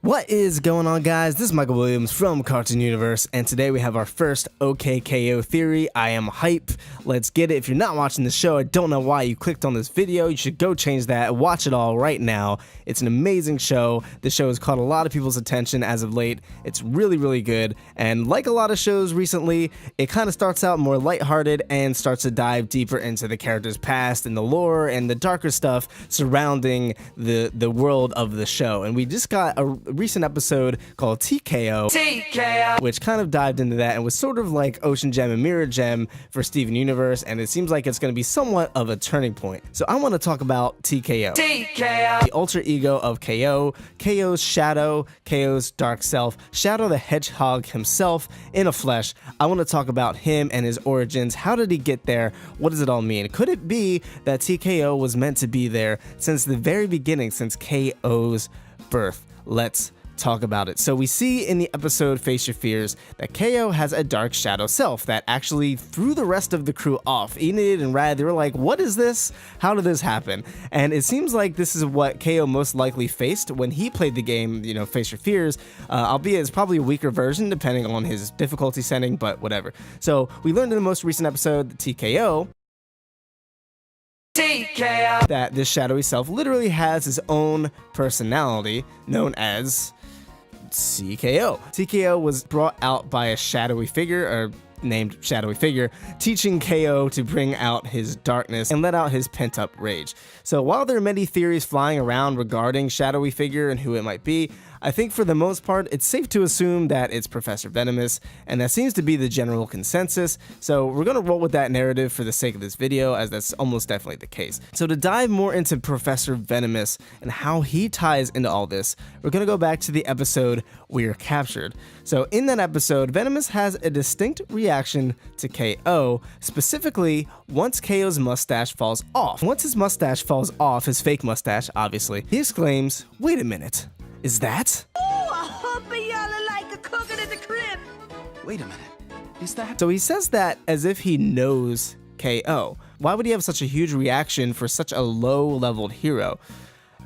What is going on, guys? This is Michael Williams from Cartoon Universe, and today we have our first T.K.O theory. I am hype. Let's get it. If you're not watching the show, I don't know why you clicked on this video. You should go change that. Watch it all right now. It's an amazing show. The show has caught a lot of people's attention as of late. It's really, really good, and like a lot of shows recently, it kind of starts out more lighthearted and starts to dive deeper into the character's past and the lore and the darker stuff surrounding the world of the show. And we just got a recent episode called T.K.O, which kind of dived into that and was sort of like Ocean Gem and Mirror Gem for Steven Universe, and it seems like it's going to be somewhat of a turning point. So I want to talk about T.K.O, the alter ego of K.O, K.O's shadow, K.O's dark self, Shadow the Hedgehog himself in a flesh. I want to talk about him and his origins. How did he get there? What does it all mean? Could it be that T.K.O was meant to be there since the very beginning, since K.O's birth? Let's talk about it. So we see in the episode Face Your Fears that K.O has a dark shadow self that actually threw the rest of the crew off. Enid and Rad, they were like, what is this? How did this happen? And it seems like this is what K.O most likely faced when he played the game, Face Your Fears, albeit it's probably a weaker version depending on his difficulty setting, but whatever. So we learned in the most recent episode that T.K.O, that this shadowy self literally has his own personality known as T.K.O. T.K.O was brought out by a shadowy figure, or named Shadowy Figure, teaching K.O to bring out his darkness and let out his pent-up rage. So while there are many theories flying around regarding Shadowy Figure and who it might be, I think for the most part, it's safe to assume that it's Professor Venomous, and that seems to be the general consensus, so we're going to roll with that narrative for the sake of this video, as that's almost definitely the case. So to dive more into Professor Venomous and how he ties into all this, we're going to go back to the episode We're Captured. So in that episode, Venomous has a distinct reaction to K.O, specifically once K.O's mustache falls off. Once his mustache falls off, his fake mustache, obviously, he exclaims, "Wait a minute. Is that?" Oh, I hope y'all are like a cooking in the crib. Wait a minute. Is that? So he says that as if he knows K.O. Why would he have such a huge reaction for such a low-leveled hero?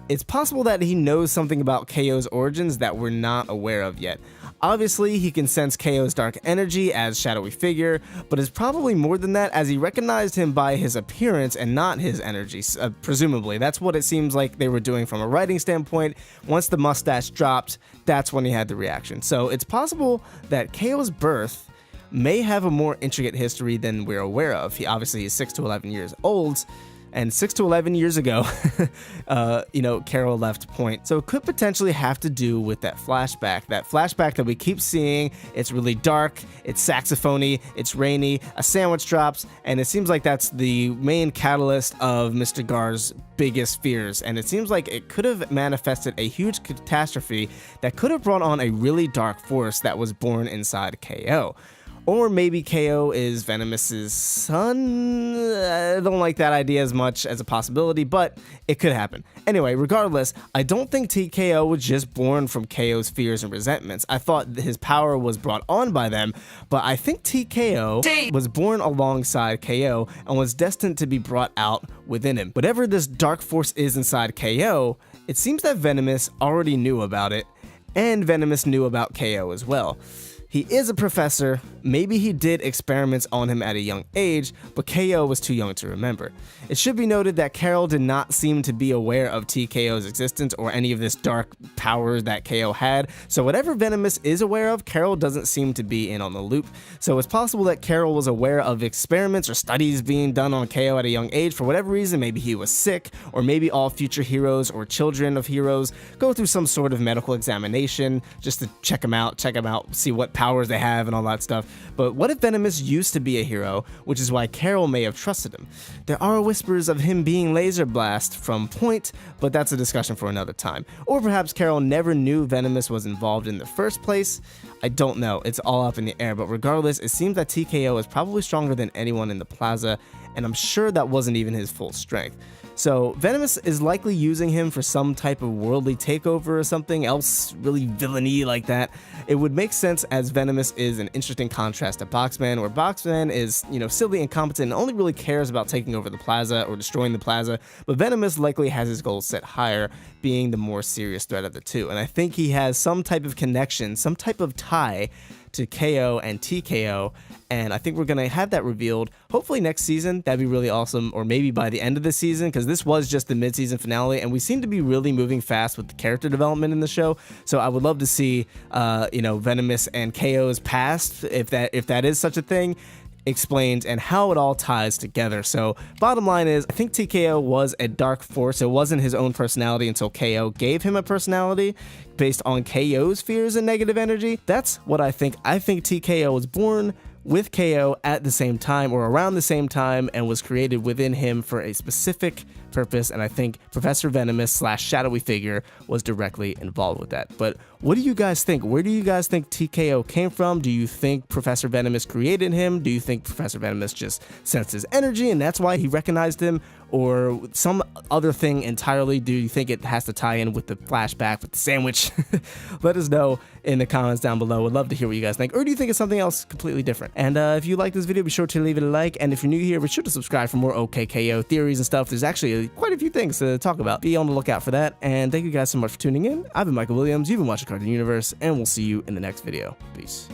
It's possible that he knows something about K.O's origins that we're not aware of yet. Obviously, he can sense K.O's dark energy as Shadowy Figure, but it's probably more than that, as he recognized him by his appearance and not his energy, presumably. That's what it seems like they were doing from a writing standpoint. Once the mustache dropped, that's when he had the reaction. So it's possible that K.O's birth may have a more intricate history than we're aware of. Obviously he's 6 to 11 years old, and 6 to 11 years ago, Carol left Point. So it could potentially have to do with that flashback that we keep seeing. It's really dark, it's saxophony, it's rainy, a sandwich drops, and it seems like that's the main catalyst of Mr. Gar's biggest fears. And it seems like it could have manifested a huge catastrophe that could have brought on a really dark force that was born inside K.O. Or maybe K.O is Venomous's son. I don't like that idea as much as a possibility, but it could happen. Anyway, regardless, I don't think T.K.O was just born from K.O's fears and resentments. I thought his power was brought on by them, but I think T.K.O was born alongside K.O and was destined to be brought out within him. Whatever this dark force is inside K.O, it seems that Venomous already knew about it, and Venomous knew about K.O as well. He is a professor. Maybe he did experiments on him at a young age, but K.O was too young to remember. It should be noted that Carol did not seem to be aware of T.K.O's existence or any of this dark power that K.O had, so whatever Venomous is aware of, Carol doesn't seem to be in on the loop. So it's possible that Carol was aware of experiments or studies being done on K.O at a young age for whatever reason. Maybe he was sick, or maybe all future heroes or children of heroes go through some sort of medical examination just to check him out, see what powers they have and all that stuff. But what if Venomous used to be a hero, which is why Carol may have trusted him? There are whispers of him being Laserblast from Point, but that's a discussion for another time. Or perhaps Carol never knew Venomous was involved in the first place. I don't know. It's all up in the air. But regardless, it seems that TKO is probably stronger than anyone in the plaza, and I'm sure that wasn't even his full strength. So Venomous is likely using him for some type of worldly takeover or something else really villainy like that. It would make sense, as Venomous is an interesting contrast to Boxman, where Boxman is, silly, incompetent, and only really cares about taking over the plaza or destroying the plaza, but Venomous likely has his goals set higher, being the more serious threat of the two. And I think he has some type of connection, some type of tie to KO and TKO, and I think we're going to have that revealed hopefully next season. That'd be really awesome, or maybe by the end of the season, because this was just the mid-season finale, and we seem to be really moving fast with the character development in the show. So I would love to see, Venomous and KO's past, if that is such a thing, explained, and how it all ties together. So bottom line is, I think TKO was a dark force. It wasn't his own personality until KO gave him a personality based on KO's fears and negative energy. That's what I think. I think TKO was born with KO at the same time or around the same time and was created within him for a specific purpose, and I think Professor Venomous / Shadowy Figure was directly involved with that. But what do you guys think? Where do you guys think TKO came from? Do you think Professor Venomous created him? Do you think Professor Venomous just sensed his energy and that's why he recognized him? Or some other thing entirely? Do you think it has to tie in with the flashback with the sandwich? Let us know in the comments down below. Would love to hear what you guys think. Or do you think it's something else completely different? And if you like this video, be sure to leave it a like. And if you're new here, be sure to subscribe for more OKKO theories and stuff. There's actually quite a few things to talk about. Be on the lookout for that. And thank you guys so much for tuning in. I've been Michael Williams. You've been watching Cartoon Universe, and we'll see you in the next video. Peace.